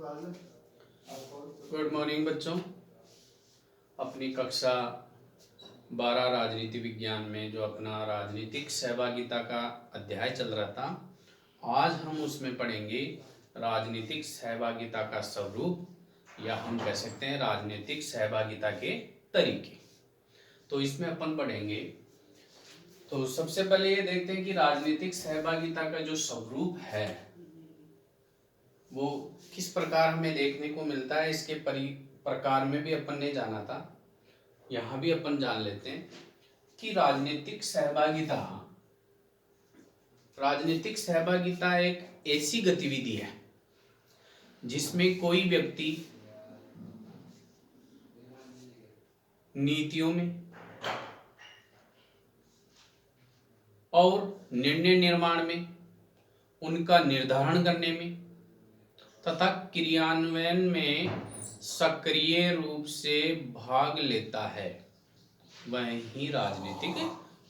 Good morning बच्चों। अपनी कक्षा 12 राजनीति विज्ञान में जो अपना राजनीतिक सहभागिता का अध्याय चल रहा था, आज हम उसमें पढ़ेंगे राजनीतिक सहभागिता का स्वरूप, या हम कह सकते हैं राजनीतिक सहभागिता के तरीके। तो इसमें अपन पढ़ेंगे, तो सबसे पहले ये देखते हैं कि राजनीतिक सहभागिता का जो स्वरूप है वो किस प्रकार हमें देखने को मिलता है। इसके प्रकार में भी अपन ने जाना था, यहाँ भी अपन जान लेते हैं कि राजनीतिक सहभागिता एक ऐसी गतिविधि है जिसमें कोई व्यक्ति नीतियों में और निर्णय निर्माण में, उनका निर्धारण करने में तथा क्रियान्वयन में सक्रिय रूप से भाग लेता है, वह ही राजनीतिक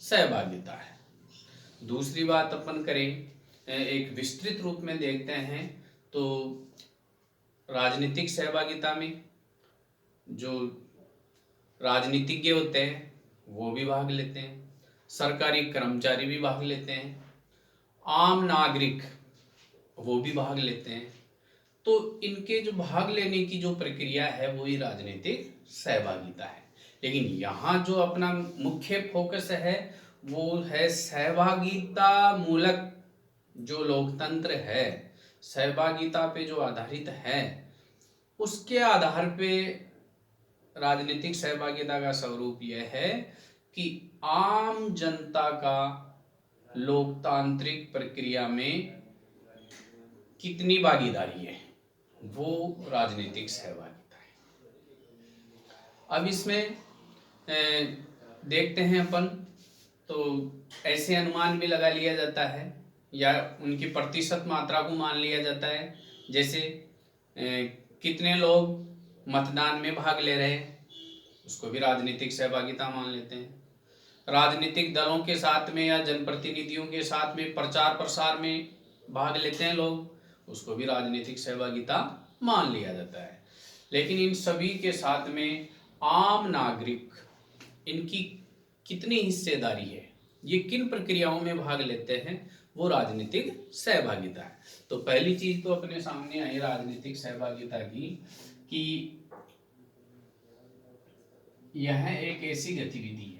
सहभागिता है। दूसरी बात अपन करें, एक विस्तृत रूप में देखते हैं, तो राजनीतिक सहभागिता में जो राजनीतिज्ञ होते हैं वो भी भाग लेते हैं, सरकारी कर्मचारी भी भाग लेते हैं, आम नागरिक वो भी भाग लेते हैं। तो इनके जो भाग लेने की जो प्रक्रिया है वो ही राजनीतिक सहभागिता है। लेकिन यहाँ जो अपना मुख्य फोकस है वो है सहभागिता मूलक जो लोकतंत्र है, सहभागिता पे जो आधारित है, उसके आधार पे राजनीतिक सहभागिता का स्वरूप यह है कि आम जनता का लोकतांत्रिक प्रक्रिया में कितनी भागीदारी है, वो राजनीतिक सहभागिता है। अब इसमें देखते हैं अपन, तो ऐसे अनुमान भी लगा लिया जाता है या उनकी प्रतिशत मात्रा को मान लिया जाता है, जैसे कितने लोग मतदान में भाग ले रहे हैं, उसको भी राजनीतिक सहभागिता मान लेते हैं। राजनीतिक दलों के साथ में या जनप्रतिनिधियों के साथ में प्रचार प्रसार में भाग लेते हैं लोग, उसको भी राजनीतिक सहभागिता मान लिया जाता है। लेकिन इन सभी के साथ में आम नागरिक, इनकी कितनी हिस्सेदारी है, ये किन प्रक्रियाओं में भाग लेते हैं, वो राजनीतिक सहभागिता है। तो पहली चीज तो अपने सामने आई राजनीतिक सहभागिता की कि यह एक ऐसी गतिविधि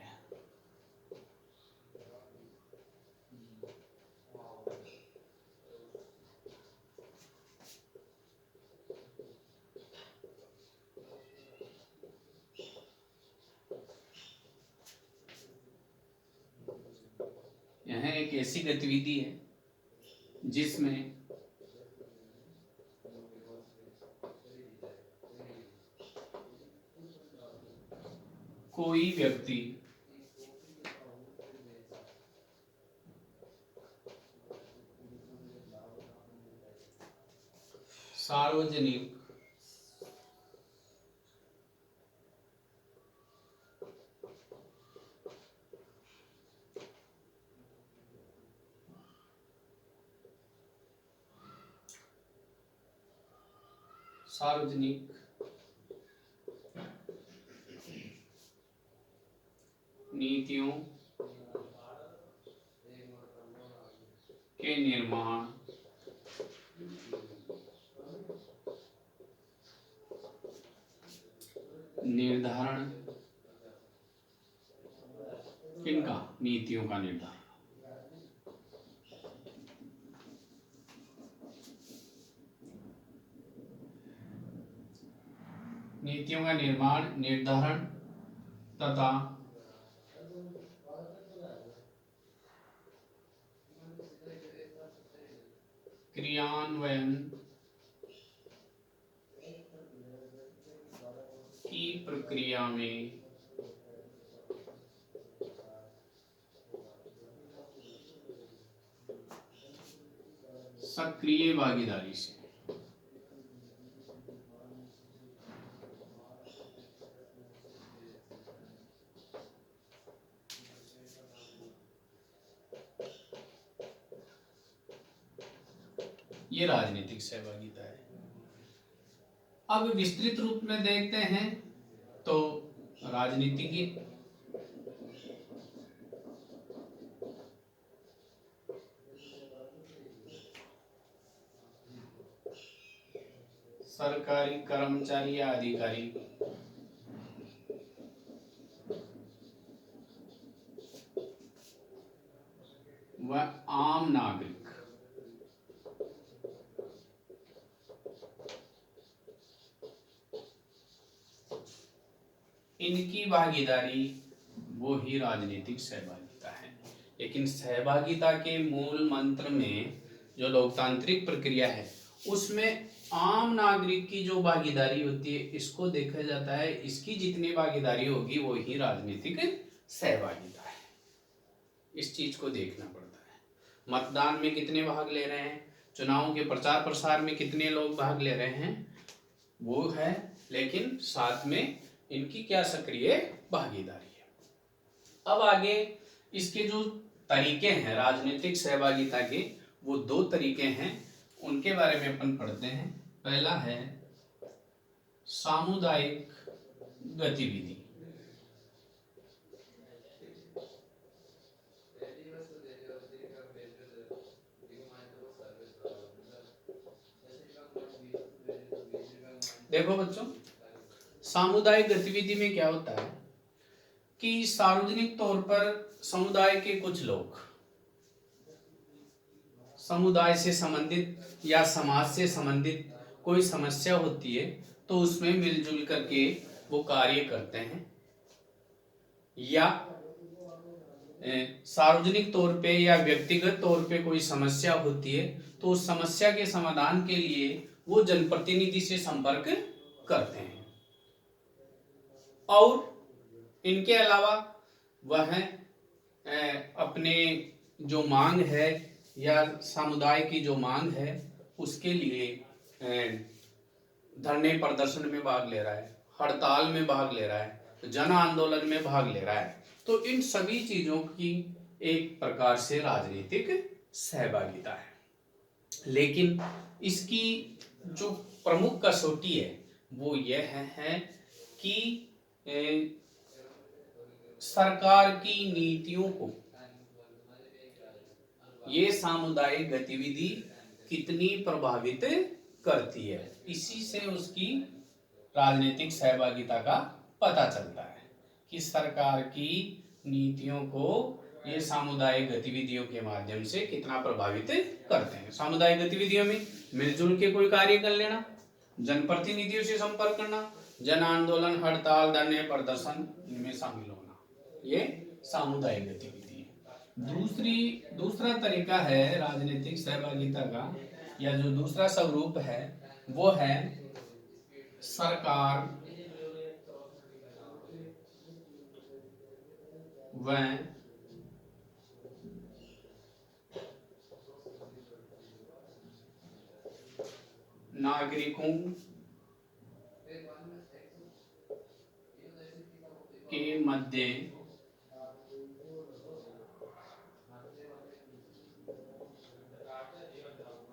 है जिसमें कोई व्यक्ति सार्वजनिक नीतियों के निर्माण, निर्धारण, किनका? नीतियों का निर्धारण, नीतियों का निर्माण, निर्धारण तथा क्रियान्वयन की प्रक्रिया में सक्रिय भागीदारी से ये राजनीतिक सहभागिता है। अब विस्तृत रूप में देखते हैं तो राजनीतिज्ञ, सरकारी कर्मचारी या अधिकारी, व आम नागरिक। इनकी भागीदारी वो ही राजनीतिक सहभागिता है। लेकिन सहभागिता के मूल मंत्र में जो लोकतांत्रिक प्रक्रिया है उसमें आम नागरिक की जो भागीदारी होती है इसको देखा जाता है, इसकी जितनी भागीदारी होगी वो ही राजनीतिक सहभागिता है। इस चीज को देखना पड़ता है। मतदान में कितने भाग ले रहे हैं, चुनावों के प्रचार प्रसार में कितने लोग भाग ले रहे हैं वो है, लेकिन साथ में इनकी क्या सक्रिय भागीदारी है। अब आगे इसके जो तरीके हैं राजनीतिक सहभागिता के, वो दो तरीके हैं, उनके बारे में अपन पढ़ते हैं। पहला है सामुदायिक गतिविधि। देखो बच्चों, सामुदायिक गतिविधि में क्या होता है कि सार्वजनिक तौर पर समुदाय के कुछ लोग समुदाय से संबंधित या समाज से संबंधित कोई समस्या होती है तो उसमें मिलजुल करके वो कार्य करते हैं, या सार्वजनिक तौर पे या व्यक्तिगत तौर पे कोई समस्या होती है तो उस समस्या के समाधान के लिए वो जनप्रतिनिधि से संपर्क करते हैं। और इनके अलावा वह अपने जो मांग है या समुदाय की जो मांग है उसके लिए धरने प्रदर्शन में भाग ले रहा है, हड़ताल में भाग ले रहा है, जन आंदोलन में भाग ले रहा है। तो इन सभी चीजों की एक प्रकार से राजनीतिक सहभागिता है। लेकिन इसकी जो प्रमुख कसौटी है वो यह है कि सरकार की नीतियों को ये सामुदायिक गतिविधि कितनी प्रभावित करती है, इसी से उसकी राजनीतिक सहभागिता का पता चलता है कि सरकार की नीतियों को ये सामुदायिक गतिविधियों के माध्यम से कितना प्रभावित करते हैं। सामुदायिक गतिविधियों में मिलजुल के कोई कार्य कर लेना, जनप्रतिनिधियों से संपर्क करना, जन आंदोलन, हड़ताल, धरने प्रदर्शन, इनमें शामिल होना, ये सामुदायिक गतिविधि है। दूसरा तरीका है राजनीतिक सहभागिता का, या जो दूसरा स्वरूप है वो है सरकार व नागरिकों के मध्य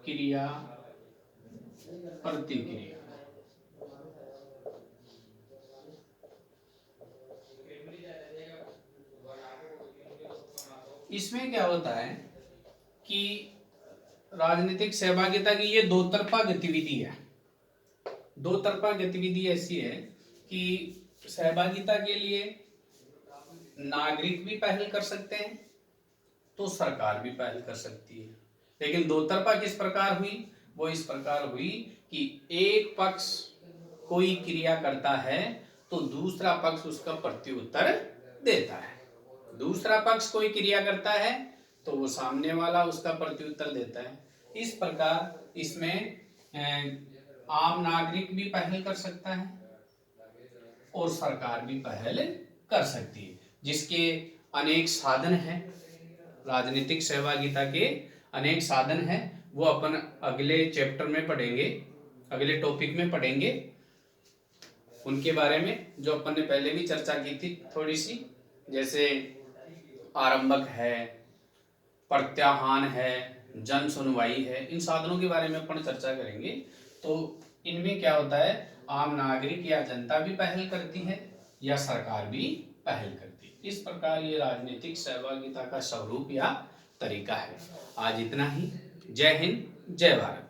क्रिया प्रतिक्रिया। इसमें क्या होता है कि राजनीतिक सहभागिता की ये दो तरफा गतिविधि है। दो तरफा गतिविधि ऐसी है कि सहभागिता के लिए नागरिक भी पहल कर सकते हैं तो सरकार भी पहल कर सकती है। लेकिन दो तरफा किस प्रकार हुई, वो इस प्रकार हुई कि एक पक्ष कोई क्रिया करता है तो दूसरा पक्ष उसका प्रत्युत्तर देता है। दूसरा पक्ष कोई क्रिया करता है तो वो सामने वाला उसका प्रत्युत्तर देता है। इस प्रकार इसमें आम नागरिक भी पहल कर सकता है और सरकार भी पहल कर सकती है, जिसके अनेक साधन हैं। राजनीतिक सहभागिता के अनेक साधन हैं, वो अपन अगले चैप्टर में पढ़ेंगे, अगले टॉपिक में पढ़ेंगे उनके बारे में, जो अपन ने पहले भी चर्चा की थी थोड़ी सी, जैसे आरंभक है, प्रत्याहान है, जन सुनवाई है। इन साधनों के बारे में अपन चर्चा करेंगे। तो इनमें क्या होता है, आम नागरिक या जनता भी पहल करती है या सरकार भी पहल करती है। इस प्रकार ये राजनीतिक सहभागिता का स्वरूप या तरीका है। आज इतना ही। जय हिंद, जय भारत।